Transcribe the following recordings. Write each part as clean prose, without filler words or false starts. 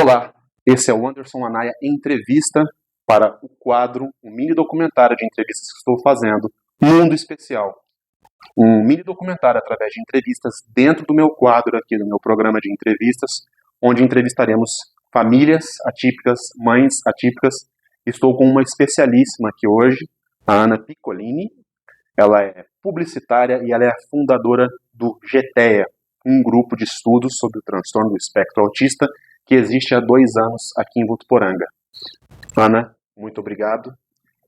Olá, esse é o Anderson Anaya Entrevista para o quadro, um mini documentário de entrevistas que estou fazendo, Mundo Especial. Um mini documentário através de entrevistas dentro do meu quadro aqui, do meu programa de entrevistas, onde entrevistaremos famílias atípicas, mães atípicas. Estou com uma especialíssima aqui hoje, a Ana Piccolini. Ela é publicitária e ela é a fundadora do GTEA, um grupo de estudos sobre o transtorno do espectro autista que existe há 2 anos aqui em Votuporanga. Ana, muito obrigado.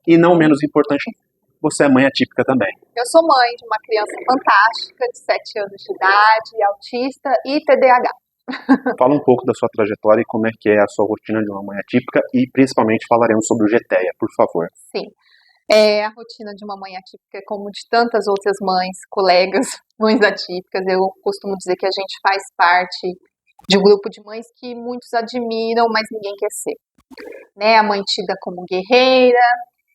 E não menos importante, você é mãe atípica também. Eu sou mãe de uma criança fantástica, de 7 anos de idade, autista e TDAH. Fala um pouco da sua trajetória e como é que é a sua rotina de uma mãe atípica e principalmente falaremos sobre o GTEA, por favor. Sim, a rotina de uma mãe atípica é como de tantas outras mães, colegas, mães atípicas. Eu costumo dizer que a gente faz parte de um grupo de mães que muitos admiram, mas ninguém quer ser. Né? A mãe tida como guerreira,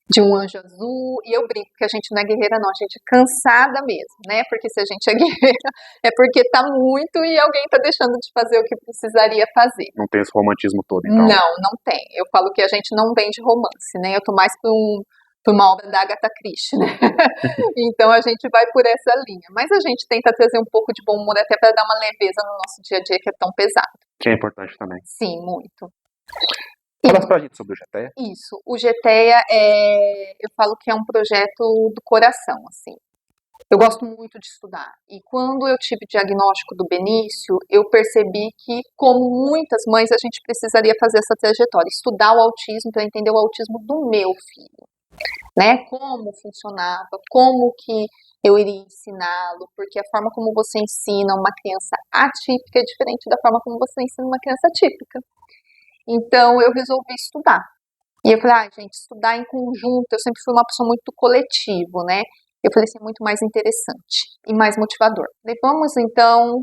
de um anjo azul, e eu brinco que a gente não é guerreira não, a gente é cansada mesmo, né? Porque se a gente é guerreira é porque tá muito e alguém tá deixando de fazer o que precisaria fazer. Não tem esse romantismo todo, então? Não tem. Eu falo que a gente não vem de romance, né? Eu tô mais por uma obra da Agatha Christie, né? Então a gente vai por essa linha. Mas a gente tenta trazer um pouco de bom humor até para dar uma leveza no nosso dia a dia que é tão pesado. Que é importante também. Sim, muito. Fala pra gente sobre o GTEA. Isso, o GTEA eu falo que é um projeto do coração, assim. Eu gosto muito de estudar. E quando eu tive o diagnóstico do Benício, eu percebi que, como muitas mães, a gente precisaria fazer essa trajetória, estudar o autismo para entender o autismo do meu filho, né? Como funcionava, como que eu iria ensiná-lo, porque a forma como você ensina uma criança atípica é diferente da forma como você ensina uma criança típica. Então, eu resolvi estudar. E eu falei, gente, estudar em conjunto, eu sempre fui uma pessoa muito do coletivo, né? Eu falei assim, é muito mais interessante e mais motivador. Falei, vamos, então,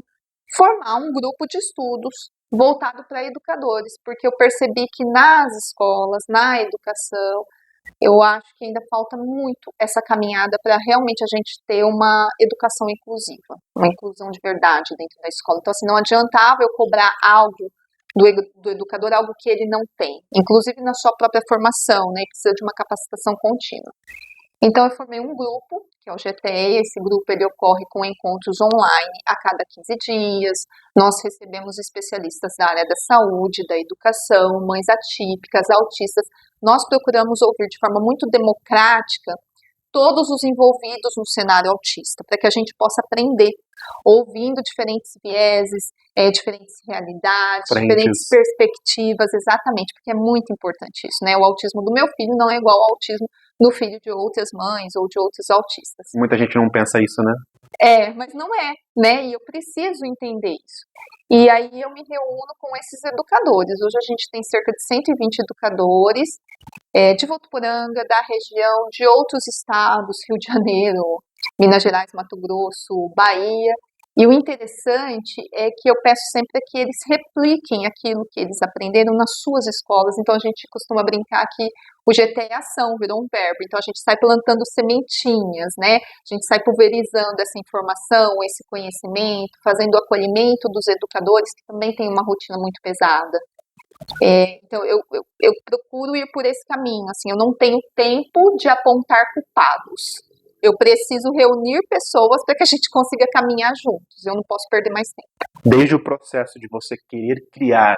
formar um grupo de estudos voltado para educadores, porque eu percebi que nas escolas, na educação, eu acho que ainda falta muito essa caminhada para realmente a gente ter uma educação inclusiva, uma inclusão de verdade dentro da escola. Então, assim, não adiantava eu cobrar algo do educador, algo que ele não tem, inclusive na sua própria formação, né, precisa de uma capacitação contínua. Então eu formei um grupo, que é o GTEA, esse grupo ele ocorre com encontros online a cada 15 dias, nós recebemos especialistas da área da saúde, da educação, mães atípicas, autistas, nós procuramos ouvir de forma muito democrática todos os envolvidos no cenário autista, para que a gente possa aprender, ouvindo diferentes vieses, diferentes realidades, diferentes perspectivas, exatamente, porque é muito importante isso, né? O autismo do meu filho não é igual ao autismo do filho de outras mães ou de outros autistas. Muita gente não pensa isso, né? Mas não é, né? E eu preciso entender isso. E aí eu me reúno com esses educadores. Hoje a gente tem cerca de 120 educadores de Votuporanga, da região, de outros estados, Rio de Janeiro, Minas Gerais, Mato Grosso, Bahia. E o interessante é que eu peço sempre que eles repliquem aquilo que eles aprenderam nas suas escolas. Então a gente costuma brincar que o GT é ação, virou um verbo. Então a gente sai plantando sementinhas, né? A gente sai pulverizando essa informação, esse conhecimento, fazendo o acolhimento dos educadores, que também tem uma rotina muito pesada. Então eu procuro ir por esse caminho, assim, eu não tenho tempo de apontar culpados. Eu preciso reunir pessoas para que a gente consiga caminhar juntos. Eu não posso perder mais tempo. Desde o processo de você querer criar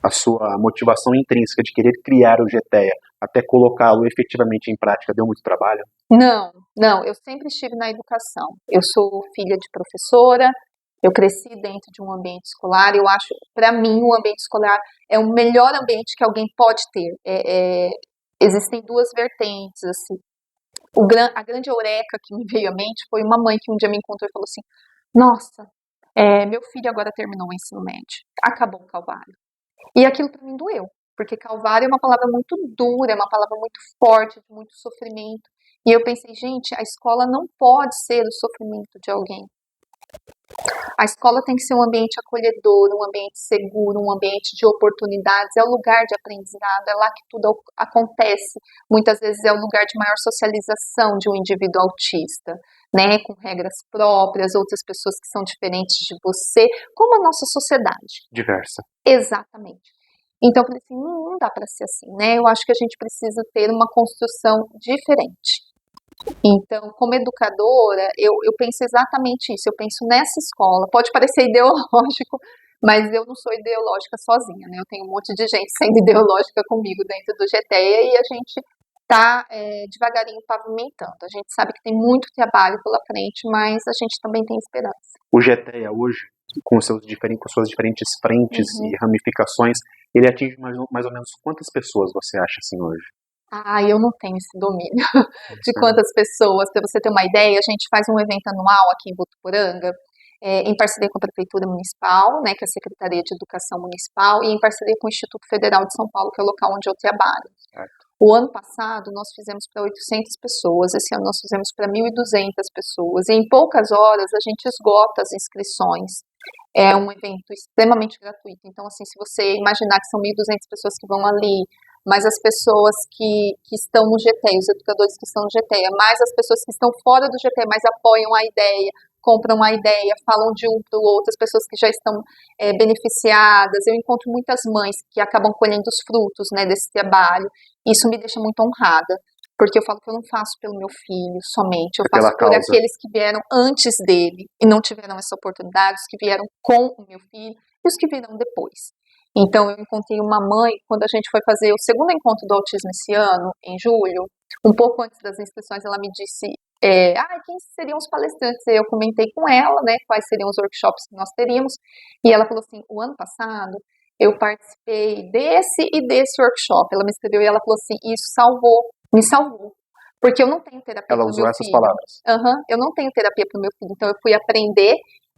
a sua motivação intrínseca de querer criar o GTEA até colocá-lo efetivamente em prática, deu muito trabalho? Não, eu sempre estive na educação. Eu sou filha de professora, eu cresci dentro de um ambiente escolar. Eu acho, para mim, o ambiente escolar é o melhor ambiente que alguém pode ter. Existem 2 vertentes, assim. A grande eureka que me veio à mente foi uma mãe que um dia me encontrou e falou assim, nossa, meu filho agora terminou o ensino médio, acabou o Calvário. E aquilo para mim doeu, porque Calvário é uma palavra muito dura, é uma palavra muito forte, de muito sofrimento. E eu pensei, gente, a escola não pode ser o sofrimento de alguém. A escola tem que ser um ambiente acolhedor, um ambiente seguro, um ambiente de oportunidades, é o lugar de aprendizado, é lá que tudo acontece. Muitas vezes é o lugar de maior socialização de um indivíduo autista, né, com regras próprias, outras pessoas que são diferentes de você, como a nossa sociedade. Diversa. Exatamente. Então eu falei assim, não dá para ser assim, né? Eu acho que a gente precisa ter uma construção diferente. Então, como educadora, eu penso exatamente isso, eu penso nessa escola. Pode parecer ideológico, mas eu não sou ideológica sozinha, né? Eu tenho um monte de gente sendo ideológica comigo dentro do GTEA e a gente está devagarinho pavimentando. A gente sabe que tem muito trabalho pela frente, mas a gente também tem esperança. O GTEA hoje, com suas diferentes frentes e ramificações, ele atinge mais ou menos quantas pessoas você acha assim hoje? Eu não tenho esse domínio de quantas pessoas. Para você ter uma ideia, a gente faz um evento anual aqui em Votuporanga, em parceria com a Prefeitura Municipal, né, que é a Secretaria de Educação Municipal, e em parceria com o Instituto Federal de São Paulo, que é o local onde eu trabalho. O ano passado nós fizemos para 800 pessoas, esse ano nós fizemos para 1.200 pessoas, e em poucas horas a gente esgota as inscrições. É um evento extremamente gratuito, então assim, se você imaginar que são 1.200 pessoas que vão ali, mais as pessoas que estão no GTEA, os educadores que estão no GTEA, mais as pessoas que estão fora do GTEA, mas apoiam a ideia, compram a ideia, falam de um para o outro, as pessoas que já estão beneficiadas. Eu encontro muitas mães que acabam colhendo os frutos, né, desse trabalho. Isso me deixa muito honrada, porque eu falo que eu não faço pelo meu filho somente, eu faço por aqueles que vieram antes dele e não tiveram essa oportunidade, os que vieram com o meu filho e os que virão depois. Então, eu encontrei uma mãe, quando a gente foi fazer o segundo encontro do autismo esse ano, em julho, um pouco antes das inscrições, ela me disse, quem seriam os palestrantes? Eu comentei com ela, né, quais seriam os workshops que nós teríamos, e ela falou assim, o ano passado, eu participei desse e desse workshop. Ela me escreveu e ela falou assim, isso me salvou. Porque eu não tenho terapia para o meu filho. Ela usou essas palavras. Eu não tenho terapia para o meu filho, então eu fui aprender.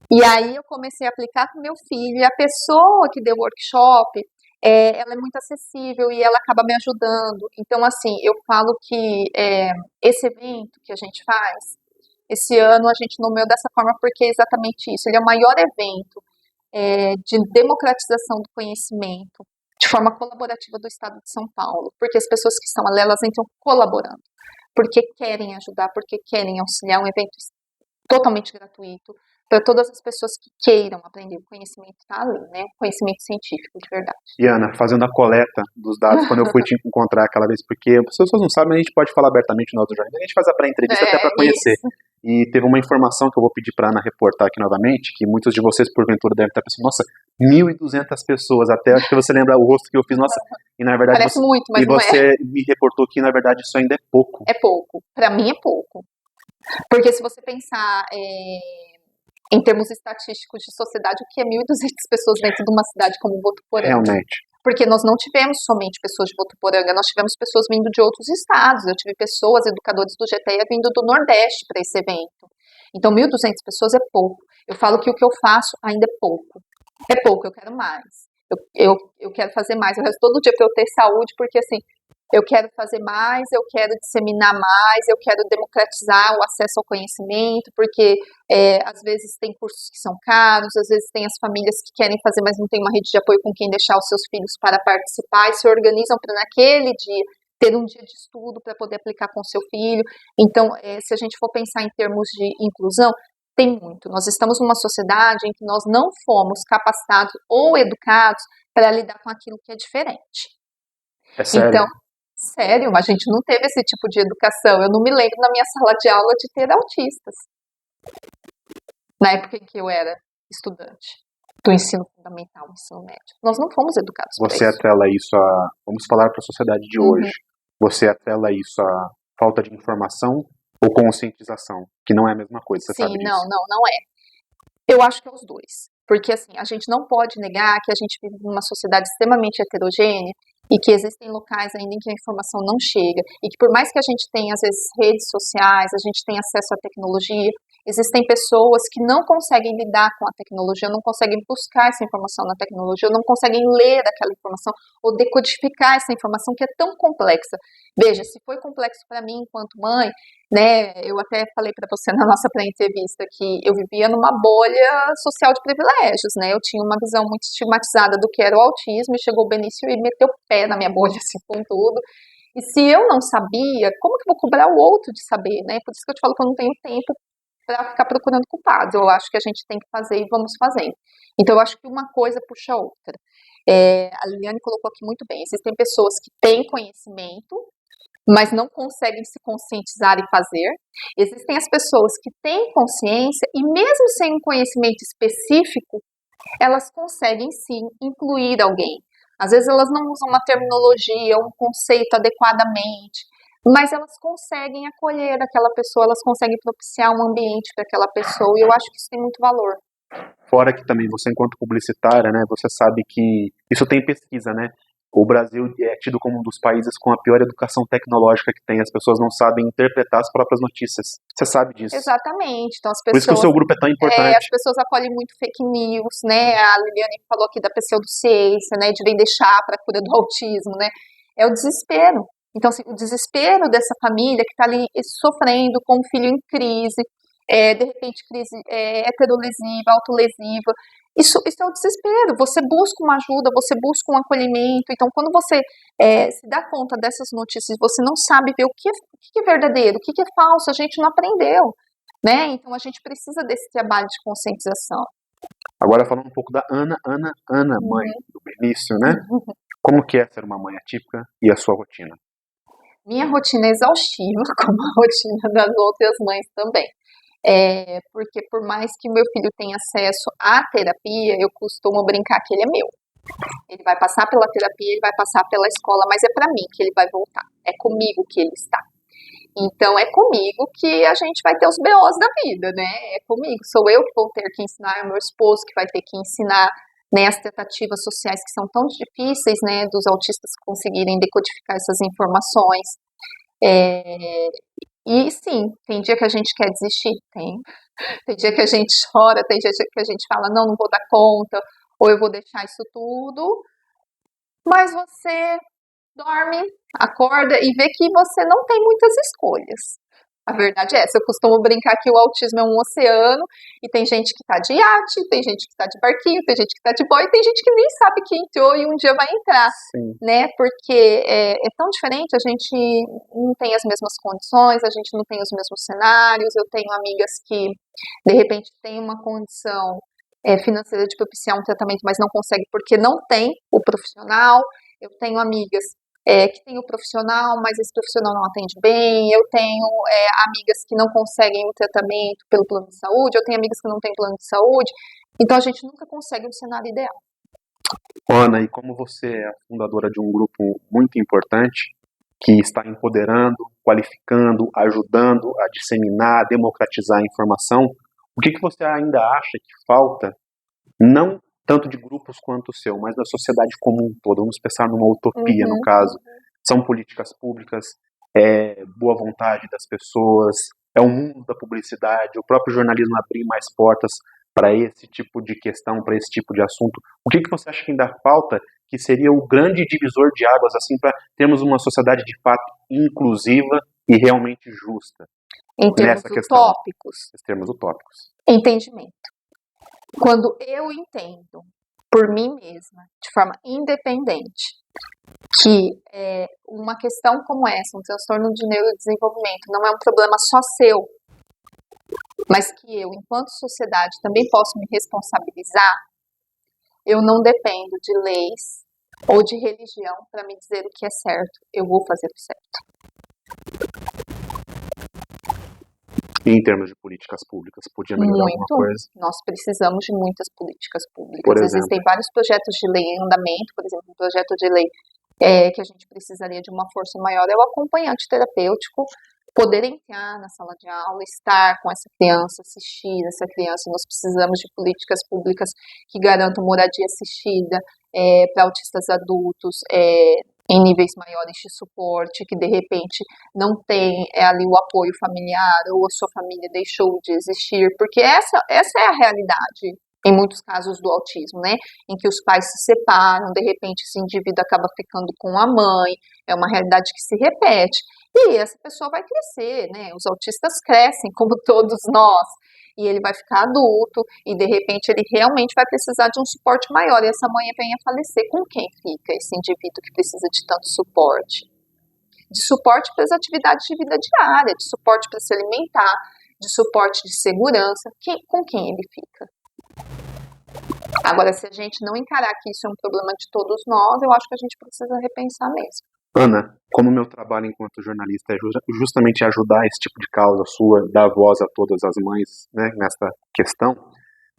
E aí eu comecei a aplicar com meu filho, e a pessoa que deu o workshop, ela é muito acessível e ela acaba me ajudando. Então, assim, eu falo que esse evento que a gente faz, esse ano a gente nomeou dessa forma porque é exatamente isso. Ele é o maior evento de democratização do conhecimento de forma colaborativa do Estado de São Paulo, porque as pessoas que estão ali, elas entram colaborando, porque querem ajudar, porque querem auxiliar, um evento totalmente gratuito, para todas as pessoas que queiram aprender. O conhecimento está ali, né? O conhecimento científico, de verdade. E Ana, fazendo a coleta dos dados, quando eu fui te encontrar aquela vez, porque as pessoas não sabem, a gente pode falar abertamente no outro jornal, a gente faz a pré-entrevista até para conhecer. Isso. E teve uma informação que eu vou pedir para a Ana reportar aqui novamente, que muitos de vocês, porventura, devem estar pensando, nossa, 1.200 pessoas, até acho que você lembra o rosto que eu fiz, nossa, e na verdade... Parece muito, mas não é. E você me reportou que, na verdade, isso ainda é pouco. É pouco. Para mim é pouco. Porque se você pensar em termos estatísticos de sociedade, o que é 1.200 pessoas dentro de uma cidade como Votuporanga? Realmente. Porque nós não tivemos somente pessoas de Votuporanga, nós tivemos pessoas vindo de outros estados. Eu tive pessoas, educadores do GTEA, vindo do Nordeste para esse evento. Então, 1.200 pessoas é pouco. Eu falo que o que eu faço ainda é pouco. É pouco, eu quero mais. Eu quero fazer mais. Eu resto todo dia para eu ter saúde, porque assim, eu quero fazer mais, eu quero disseminar mais, eu quero democratizar o acesso ao conhecimento, porque às vezes tem cursos que são caros, às vezes tem as famílias que querem fazer, mas não tem uma rede de apoio com quem deixar os seus filhos para participar, e se organizam para naquele dia ter um dia de estudo para poder aplicar com o seu filho. Então, se a gente for pensar em termos de inclusão, tem muito. Nós estamos numa sociedade em que nós não fomos capacitados ou educados para lidar com aquilo que é diferente. É sério? Então, sério, a gente não teve esse tipo de educação. Eu não me lembro na minha sala de aula de ter autistas. Na época em que eu era estudante do ensino fundamental, ensino médio. Nós não fomos educados para isso. Você atrela isso a... Vamos falar para a sociedade de hoje. Você atrela isso a falta de informação ou conscientização? Que não é a mesma coisa, você sabe disso. Não é. Eu acho que é os dois. Porque, assim, a gente não pode negar que a gente vive numa sociedade extremamente heterogênea e que existem locais ainda em que a informação não chega, e que por mais que a gente tenha, às vezes, redes sociais, a gente tenha acesso à tecnologia, existem pessoas que não conseguem lidar com a tecnologia, não conseguem buscar essa informação na tecnologia, não conseguem ler aquela informação ou decodificar essa informação que é tão complexa. Veja, se foi complexo para mim enquanto mãe, né, eu até falei para você na nossa pré-entrevista que eu vivia numa bolha social de privilégios, né, eu tinha uma visão muito estigmatizada do que era o autismo, e chegou o Benício e meteu o pé na minha bolha, assim, com tudo. E se eu não sabia, como que eu vou cobrar o outro de saber, né? Por isso que eu te falo que eu não tenho tempo para ficar procurando culpados. Eu acho que a gente tem que fazer e vamos fazendo. Então, eu acho que uma coisa puxa a outra. A Liliane colocou aqui muito bem, existem pessoas que têm conhecimento, mas não conseguem se conscientizar e fazer. Existem as pessoas que têm consciência e mesmo sem um conhecimento específico, elas conseguem sim incluir alguém. Às vezes elas não usam uma terminologia, um conceito adequadamente, mas elas conseguem acolher aquela pessoa, elas conseguem propiciar um ambiente para aquela pessoa, e eu acho que isso tem muito valor. Fora que também você, enquanto publicitária, né, você sabe que isso tem pesquisa, né? O Brasil é tido como um dos países com a pior educação tecnológica que tem. As pessoas não sabem interpretar as próprias notícias. Você sabe disso. Exatamente. Então, Por isso que o seu grupo é tão importante. As pessoas acolhem muito fake news, né? A Liliane falou aqui da pseudociência, né? De vem deixar para a cura do autismo, né? É o desespero. Então, assim, o desespero dessa família que está ali sofrendo com um filho em crise, de repente crise heterolesiva, autolesiva. Isso é o desespero. Você busca uma ajuda, você busca um acolhimento. Então, quando você se dá conta dessas notícias, você não sabe ver o que é verdadeiro, o que é falso, a gente não aprendeu, né? Então, a gente precisa desse trabalho de conscientização. Agora, falando um pouco da Ana, mãe do Benício, né? Como que é ser uma mãe atípica e a sua rotina? Minha rotina é exaustiva, como a rotina das outras mães também. Porque por mais que meu filho tenha acesso à terapia, eu costumo brincar que ele é meu. Ele vai passar pela terapia, ele vai passar pela escola, mas é para mim que ele vai voltar. É comigo que ele está. Então é comigo que a gente vai ter os BOs da vida, né? É comigo. Sou eu que vou ter que ensinar, é o meu esposo que vai ter que ensinar, né, as tratativas sociais que são tão difíceis, né, dos autistas conseguirem decodificar essas informações. E sim, tem dia que a gente quer desistir, tem dia que a gente chora, tem dia que a gente fala, não vou dar conta, ou eu vou deixar isso tudo, mas você dorme, acorda e vê que você não tem muitas escolhas. A verdade é essa, eu costumo brincar que o autismo é um oceano, e tem gente que tá de iate, tem gente que tá de barquinho, tem gente que tá de boia, e tem gente que nem sabe que entrou e um dia vai entrar, né, porque é tão diferente, a gente não tem as mesmas condições, a gente não tem os mesmos cenários. Eu tenho amigas que, de repente, têm uma condição financeira de propiciar um tratamento, mas não consegue porque não tem o profissional. Eu tenho amigas que tem o profissional, mas esse profissional não atende bem. Eu tenho amigas que não conseguem o tratamento pelo plano de saúde, eu tenho amigas que não têm plano de saúde, então a gente nunca consegue um cenário ideal. Ana, e como você é a fundadora de um grupo muito importante, que está empoderando, qualificando, ajudando a disseminar, a democratizar a informação, o que você ainda acha que falta, não tanto de grupos quanto o seu, mas da sociedade como um todo? Vamos pensar numa utopia, no caso. São políticas públicas, boa vontade das pessoas, é o mundo da publicidade, o próprio jornalismo abrir mais portas para esse tipo de questão, para esse tipo de assunto. O que você acha que ainda falta, que seria o grande divisor de águas, assim, para termos uma sociedade de fato inclusiva e realmente justa? Em termos utópicos. Em termos utópicos. Entendimento. Quando eu entendo por mim mesma, de forma independente, que uma questão como essa, um transtorno de neurodesenvolvimento, não é um problema só seu, mas que eu, enquanto sociedade, também posso me responsabilizar, eu não dependo de leis ou de religião para me dizer o que é certo. Eu vou fazer o certo. E em termos de políticas públicas, podia melhorar alguma coisa? Nós precisamos de muitas políticas públicas. Existem vários projetos de lei em andamento, por exemplo, um projeto de lei que a gente precisaria de uma força maior é o acompanhante terapêutico poder entrar na sala de aula, estar com essa criança, assistir essa criança. Nós precisamos de políticas públicas que garantam moradia assistida para autistas adultos, em níveis maiores de suporte, que de repente não tem ali o apoio familiar, ou a sua família deixou de existir, porque essa é a realidade, em muitos casos do autismo, né, em que os pais se separam, de repente esse indivíduo acaba ficando com a mãe, é uma realidade que se repete, e essa pessoa vai crescer, né, os autistas crescem, como todos nós, e ele vai ficar adulto, e de repente ele realmente vai precisar de um suporte maior, e essa mãe vem a falecer. Com quem fica esse indivíduo que precisa de tanto suporte? De suporte para as atividades de vida diária, de suporte para se alimentar, de suporte de segurança, com quem ele fica? Agora, se a gente não encarar que isso é um problema de todos nós, eu acho que a gente precisa repensar mesmo. Ana, como meu trabalho enquanto jornalista é justamente ajudar esse tipo de causa sua, dar voz a todas as mães, né, nessa questão,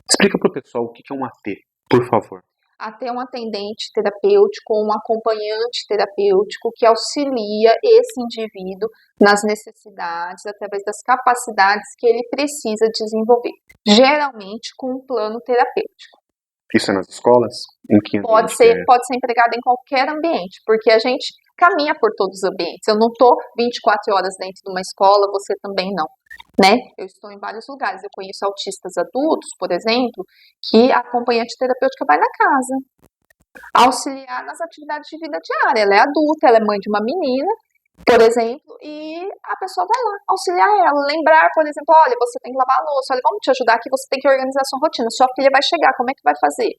explica para o pessoal o que é um AT, por favor. Até um atendente terapêutico ou um acompanhante terapêutico que auxilia esse indivíduo nas necessidades, através das capacidades que ele precisa desenvolver, geralmente com um plano terapêutico. Isso é nas escolas? Em que Pode ambiente ser empregado em qualquer ambiente, porque a gente caminha por todos os ambientes. Eu não estou 24 horas dentro de uma escola, você também não, né? Eu estou em vários lugares. Eu conheço autistas adultos, por exemplo, que a acompanhante terapêutica vai na casa, auxiliar nas atividades de vida diária. Ela é adulta, ela é mãe de uma menina, por exemplo, e a pessoa vai lá auxiliar ela, lembrar, por exemplo, olha, você tem que lavar a louça, olha, vamos te ajudar aqui, você tem que organizar a sua rotina, sua filha vai chegar, como é que vai fazer?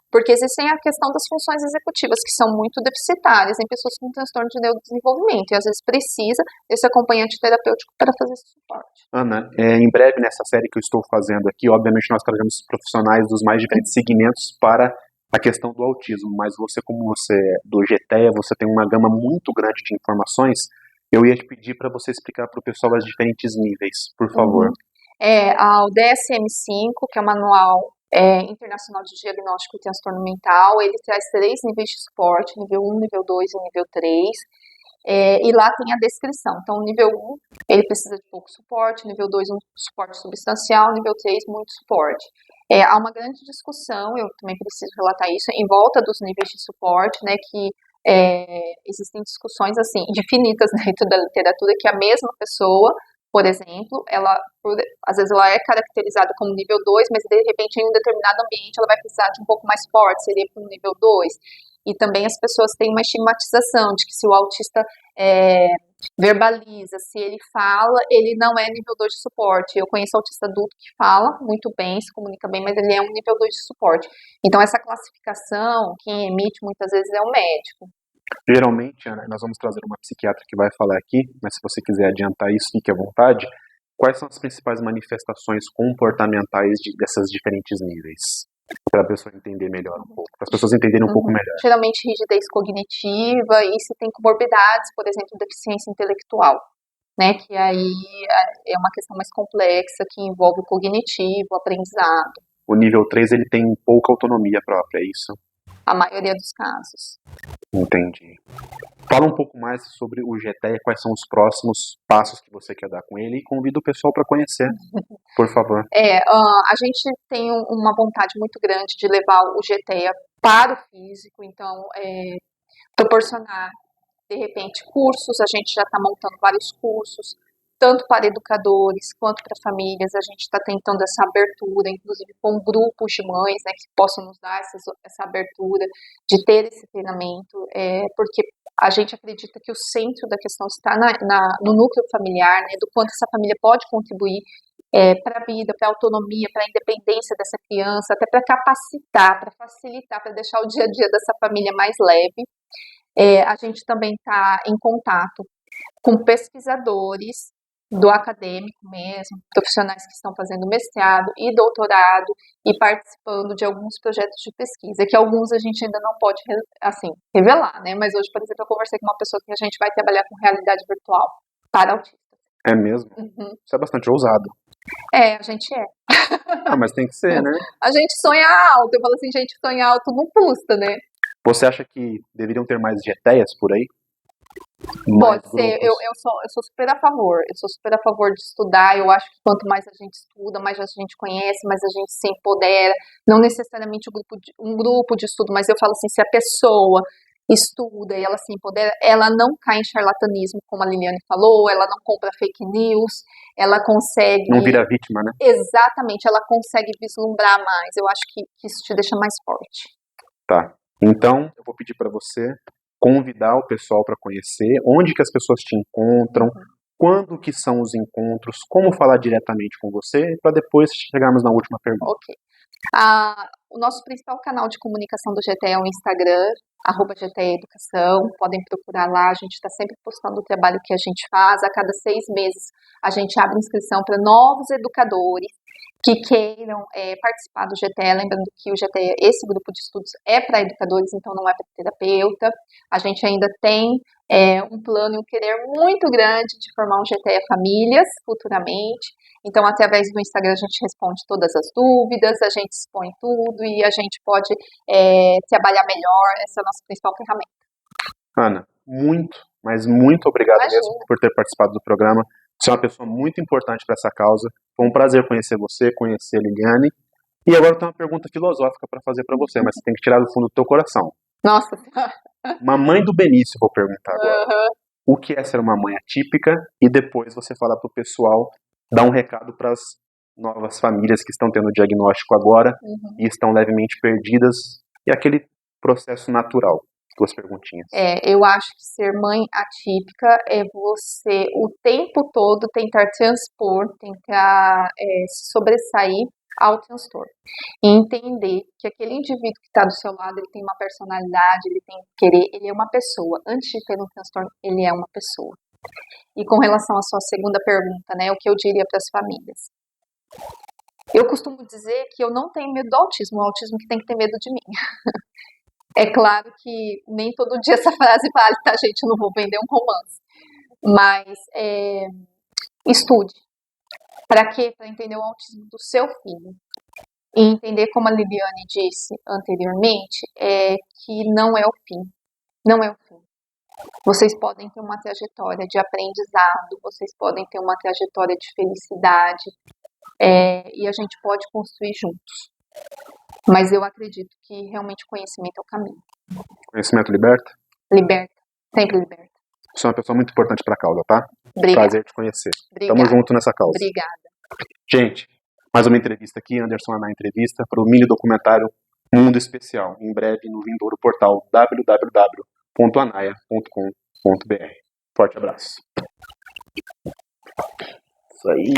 Porque existem a questão das funções executivas, que são muito deficitárias em pessoas com transtorno de neurodesenvolvimento, e às vezes precisa desse acompanhante terapêutico para fazer esse suporte. Ana, em breve nessa série que eu estou fazendo aqui, obviamente nós trazemos profissionais dos mais diferentes segmentos para a questão do autismo, mas você, como você é do GTEA, você tem uma gama muito grande de informações, eu ia te pedir para você explicar para o pessoal os diferentes níveis, por favor. O DSM-5, que é o Manual Internacional de Diagnóstico e Transtorno Mental, ele traz 3 níveis de suporte, nível 1, nível 2 e nível 3, e lá tem a descrição. Então, o nível 1, ele precisa de pouco suporte, nível 2, um suporte substancial, nível 3, muito suporte. Há uma grande discussão, eu também preciso relatar isso, em volta dos níveis de suporte, né, que existem discussões, assim, infinitas dentro da literatura, que a mesma pessoa, por exemplo, às vezes ela é caracterizada como nível 2, mas de repente em um determinado ambiente ela vai precisar de um pouco mais forte, seria para um nível 2. E também as pessoas têm uma estigmatização de que se o autista verbaliza, se ele fala, ele não é nível 2 de suporte. Eu conheço autista adulto que fala muito bem, se comunica bem, mas ele é um nível 2 de suporte. Então essa classificação, quem emite muitas vezes é o médico. Geralmente, Ana, nós vamos trazer uma psiquiatra que vai falar aqui, mas se você quiser adiantar isso, fique à vontade. Quais são as principais manifestações comportamentais dessas diferentes níveis? Para a pessoa entender melhor um pouco, para as pessoas entenderem um pouco melhor. Geralmente rigidez cognitiva e se tem comorbidades, por exemplo, deficiência intelectual, né? Que aí é uma questão mais complexa que envolve o cognitivo, o aprendizado. O nível 3 ele tem pouca autonomia própria, é isso? A maioria dos casos. Entendi. Fala um pouco mais sobre o GTEA, quais são os próximos passos que você quer dar com ele e convida o pessoal para conhecer, por favor. A gente tem uma vontade muito grande de levar o GTEA para o físico, então proporcionar, de repente, cursos, a gente já está montando vários cursos, tanto para educadores quanto para famílias, a gente está tentando essa abertura, inclusive com grupos de mães, né, que possam nos dar essa abertura de ter esse treinamento, porque a gente acredita que o centro da questão está no núcleo familiar, né, do quanto essa família pode contribuir para a vida, para a autonomia, para a independência dessa criança, até para capacitar, para facilitar, para deixar o dia a dia dessa família mais leve. A gente também está em contato com pesquisadores do acadêmico mesmo, profissionais que estão fazendo mestrado e doutorado e participando de alguns projetos de pesquisa, que alguns a gente ainda não pode, assim, revelar, né? Mas hoje, por exemplo, eu conversei com uma pessoa que a gente vai trabalhar com realidade virtual para autistas. É mesmo? Isso é bastante ousado. A gente é. Mas tem que ser, né? A gente sonha alto. Eu falo assim, gente, sonhar alto não custa, né? Você acha que deveriam ter mais GTEAs por aí? Pode ser, eu sou super a favor, de estudar, eu acho que quanto mais a gente estuda, mais a gente conhece, mais a gente se empodera, não necessariamente um grupo de estudo, mas eu falo assim, se a pessoa estuda e ela se empodera, ela não cai em charlatanismo, como a Liliane falou, ela não compra fake news, ela consegue... Não vira vítima, né? Exatamente, ela consegue vislumbrar mais, eu acho que isso te deixa mais forte. Tá, então eu vou pedir para você convidar o pessoal para conhecer, onde que as pessoas te encontram, quando que são os encontros, como falar diretamente com você, para depois chegarmos na última pergunta. Ok. O nosso principal canal de comunicação do GTEA é o Instagram, @GTEA Educação, podem procurar lá, a gente está sempre postando o trabalho que a gente faz, a cada 6 meses a gente abre inscrição para novos educadores que queiram participar do GTE, lembrando que o GTE, esse grupo de estudos é para educadores, então não é para terapeuta. A gente ainda tem um plano e um querer muito grande de formar um GTE Famílias futuramente. Então, através do Instagram, a gente responde todas as dúvidas, a gente expõe tudo e a gente pode trabalhar melhor. Essa é a nossa principal ferramenta. Ana, muito, mas muito obrigado Imagina. mesmo por ter participado do programa. Você é uma pessoa muito importante para essa causa. Foi um prazer conhecer você, conhecer a Liliane. E agora eu tenho uma pergunta filosófica para fazer para você, mas você tem que tirar do fundo do teu coração. Nossa Senhora. Mamãe do Benício, vou perguntar agora. Uhum. O que é ser uma mãe atípica? E depois você fala para o pessoal, dar um recado para as novas famílias que estão tendo o diagnóstico agora e estão levemente perdidas. E aquele processo natural. 2 perguntinhas. Eu acho que ser mãe atípica é você o tempo todo tentar transpor, tentar se sobressair ao transtorno. E entender que aquele indivíduo que está do seu lado, ele tem uma personalidade, ele tem querer, ele é uma pessoa. Antes de ter um transtorno, ele é uma pessoa. E com relação à sua segunda pergunta, né, o que eu diria para as famílias? Eu costumo dizer que eu não tenho medo do autismo, o autismo que tem que ter medo de mim. É claro que nem todo dia essa frase vale, tá, gente? Eu não vou vender um romance. Mas estude. Para quê? Para entender o autismo do seu filho. E entender, como a Liliane disse anteriormente, que não é o fim. Não é o fim. Vocês podem ter uma trajetória de aprendizado, vocês podem ter uma trajetória de felicidade, e a gente pode construir juntos. Mas eu acredito que realmente o conhecimento é o caminho. Conhecimento liberta? Liberta. Sempre liberta. Você é uma pessoa muito importante para a causa, tá? Obrigada. Prazer te conhecer. Obrigada. Tamo junto nessa causa. Obrigada. Gente, mais uma entrevista aqui, Anderson Aná Entrevista, para o mini documentário Mundo Especial, em breve no vindouro portal www.anaia.com.br. Forte abraço. Isso aí.